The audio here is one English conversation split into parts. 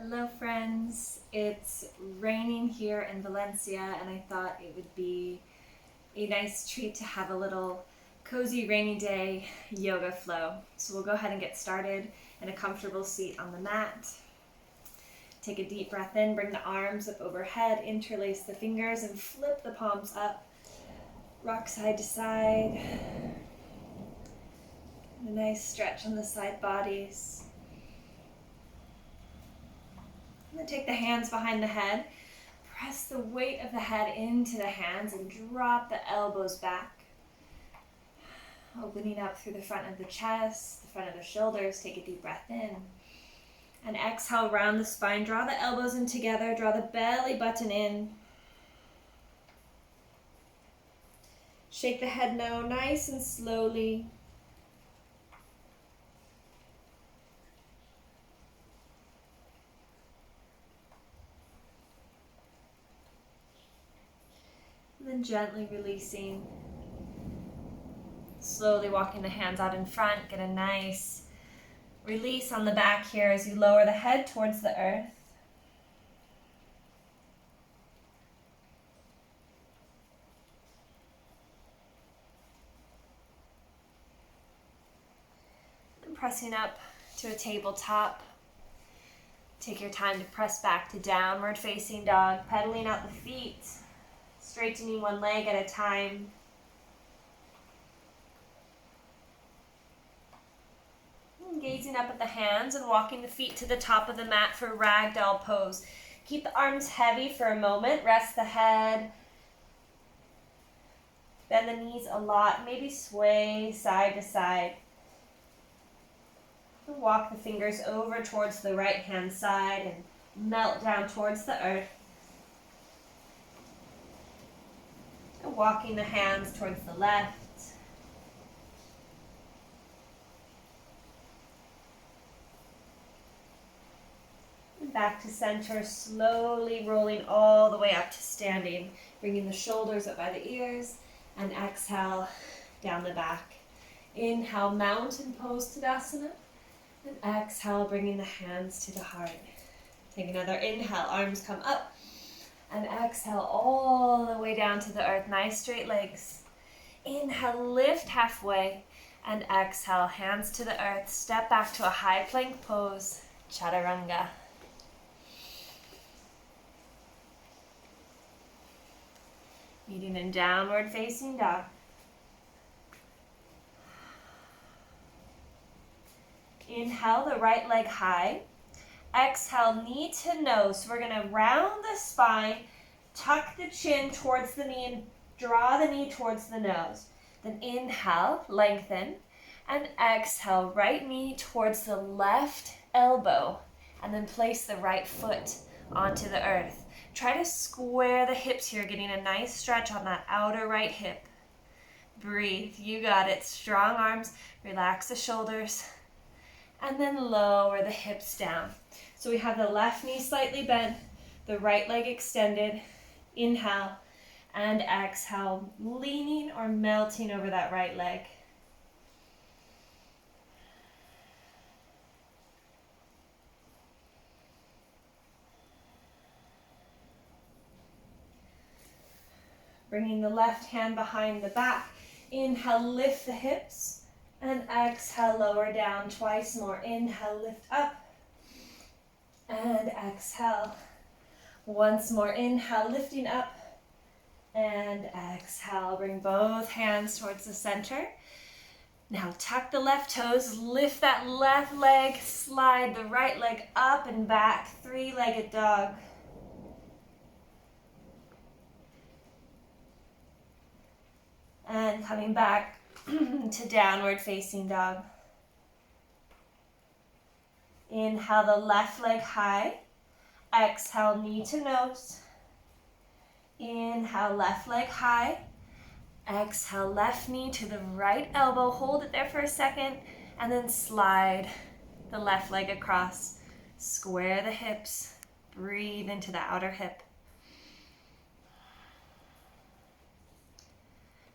Hello friends, it's raining here in Valencia and I thought it would be a nice treat to have a little cozy rainy day yoga flow. So we'll go ahead and get started in a comfortable seat on the mat. Take a deep breath in, bring the arms up overhead, interlace the fingers and flip the palms up. Rock side to side. A nice stretch on the side bodies. And then take the hands behind the head. Press the weight of the head into the hands and drop the elbows back. Opening up through the front of the chest, the front of the shoulders. Take a deep breath in. And exhale, round the spine. Draw the elbows in together. Draw the belly button in. Shake the head now, nice and slowly. And then gently releasing. Slowly walking the hands out in front. Get a nice release on the back here as you lower the head towards the earth. And pressing up to a tabletop. Take your time to press back to downward facing dog, pedaling out the feet. Straightening one leg at a time. And gazing up at the hands and walking the feet to the top of the mat for ragdoll pose. Keep the arms heavy for a moment. Rest the head. Bend the knees a lot. Maybe sway side to side. And walk the fingers over towards the right hand side and melt down towards the earth. Walking the hands towards the left. And back to center, slowly rolling all the way up to standing. Bringing the shoulders up by the ears and exhale down the back. Inhale, mountain pose Tadasana. And exhale, bringing the hands to the heart. Take another inhale, arms come up. And exhale all the way down to the earth. Nice straight legs. Inhale, lift halfway. And exhale, hands to the earth. Step back to a high plank pose. Chaturanga. Meeting in downward facing dog. Inhale, the right leg high. Exhale, knee to nose. So we're going to round the spine, tuck the chin towards the knee, and draw the knee towards the nose. Then inhale, lengthen, and exhale, right knee towards the left elbow, and then place the right foot onto the earth. Try to square the hips here, getting a nice stretch on that outer right hip. Breathe, you got it. Strong arms, relax the shoulders, and then lower the hips down. So we have the left knee slightly bent, the right leg extended. Inhale and exhale, leaning or melting over that right leg. Bringing the left hand behind the back. Inhale, lift the hips. And exhale, lower down twice more. Inhale, lift up. And exhale. Once more, inhale, lifting up. And exhale, bring both hands towards the center. Now tuck the left toes, lift that left leg, slide the right leg up and back, three-legged dog. And coming back to downward facing dog. Inhale the left leg high. Exhale, knee to nose. Inhale, left leg high. Exhale, left knee to the right elbow. Hold it there for a second. And then slide the left leg across. Square the hips. Breathe into the outer hip.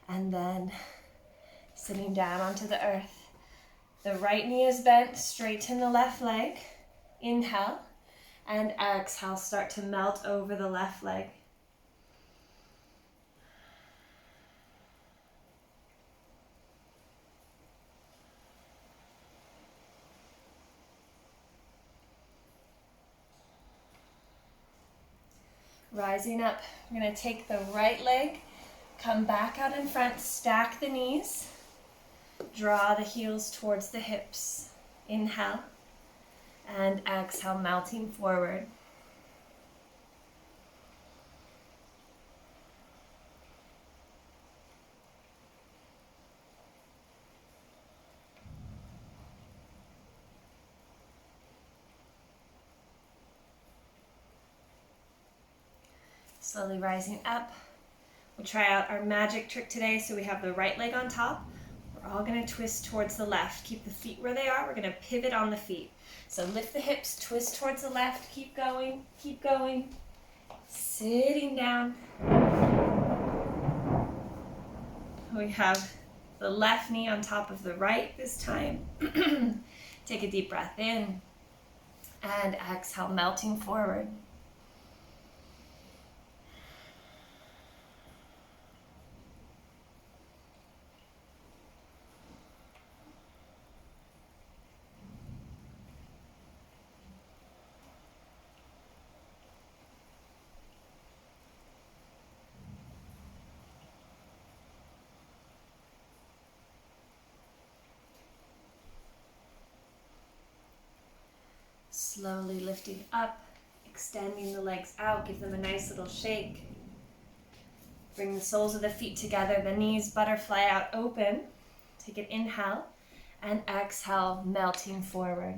And then sitting down onto the earth. The right knee is bent, straighten the left leg. Inhale. And exhale, start to melt over the left leg. Rising up, we're going to take the right leg, come back out in front, stack the knees, draw the heels towards the hips. Inhale, and exhale, melting forward. Slowly rising up. We'll try out our magic trick today. So we have the right leg on top. We're all going to twist towards the left. Keep the feet where they are. We're going to pivot on the feet. So lift the hips, twist towards the left. Keep going, keep going. Sitting down. We have the left knee on top of the right this time. Take a deep breath in and exhale, melting forward. Slowly lifting up, extending the legs out, give them a nice little shake. Bring the soles of the feet together, the knees butterfly out open. Take an inhale and exhale, melting forward.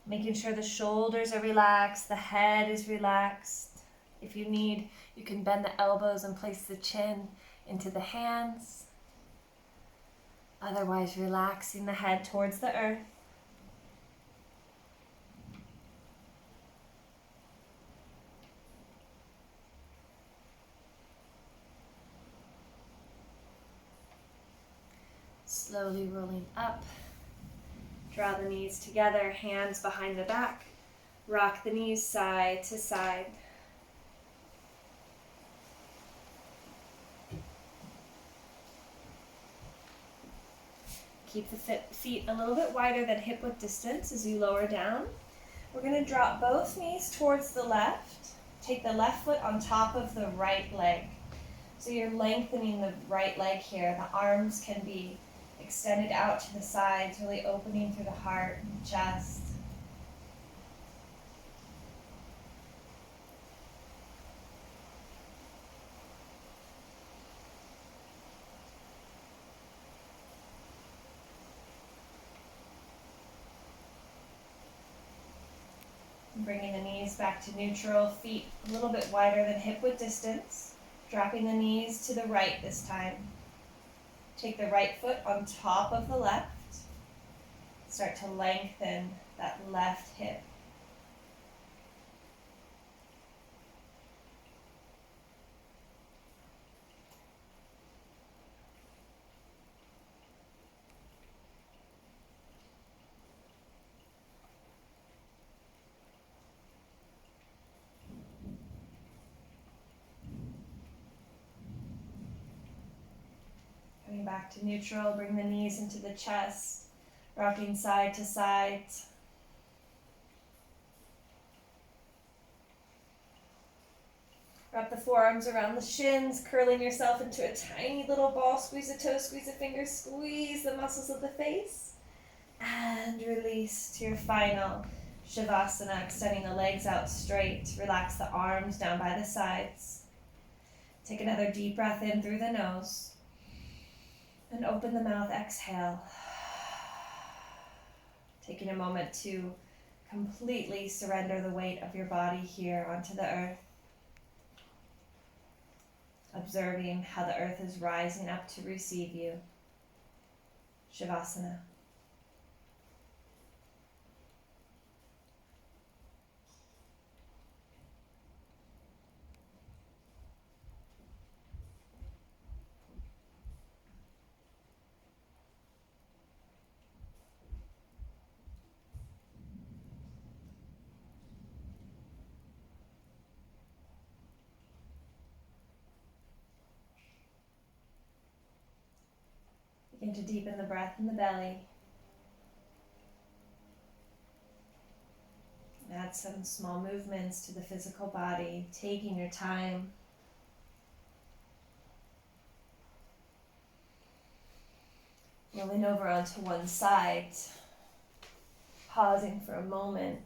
Making sure the shoulders are relaxed, the head is relaxed. If you need, you can bend the elbows and place the chin into the hands. Otherwise, relaxing the head towards the earth. Slowly rolling up. Draw the knees together, hands behind the back. Rock the knees side to side. Keep the feet a little bit wider than hip width distance as you lower down. We're going to drop both knees towards the left. Take the left foot on top of the right leg. So you're lengthening the right leg here. The arms can be extended out to the sides, really opening through the heart and chest. Bringing the knees back to neutral, feet a little bit wider than hip width distance. Dropping the knees to the right this time. Take the right foot on top of the left. Start to lengthen that left hip. Coming back to neutral, bring the knees into the chest, rocking side to side. Wrap the forearms around the shins, curling yourself into a tiny little ball. Squeeze a toe, squeeze a finger, squeeze the muscles of the face. And release to your final Shavasana, extending the legs out straight. Relax the arms down by the sides. Take another deep breath in through the nose. And open the mouth, exhale. Taking a moment to completely surrender the weight of your body here onto the earth. Observing how the earth is rising up to receive you. Shavasana. Begin to deepen the breath in the belly. Add some small movements to the physical body, taking your time. Rolling over onto one side, pausing for a moment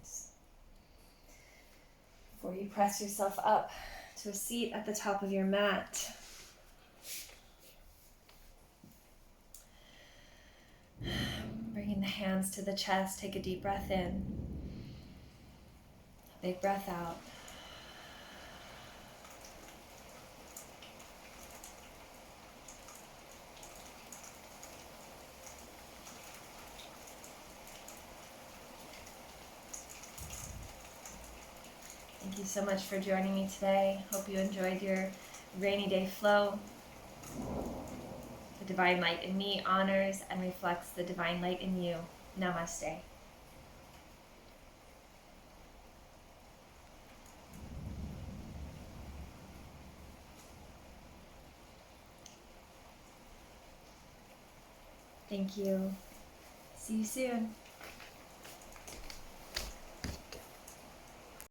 before you press yourself up to a seat at the top of your mat. Bringing the hands to the chest, take a deep breath in, a big breath out. Thank you so much for joining me today. Hope you enjoyed your rainy day flow. The divine light in me honors and reflects the divine light in you. Namaste. Thank you. See you soon.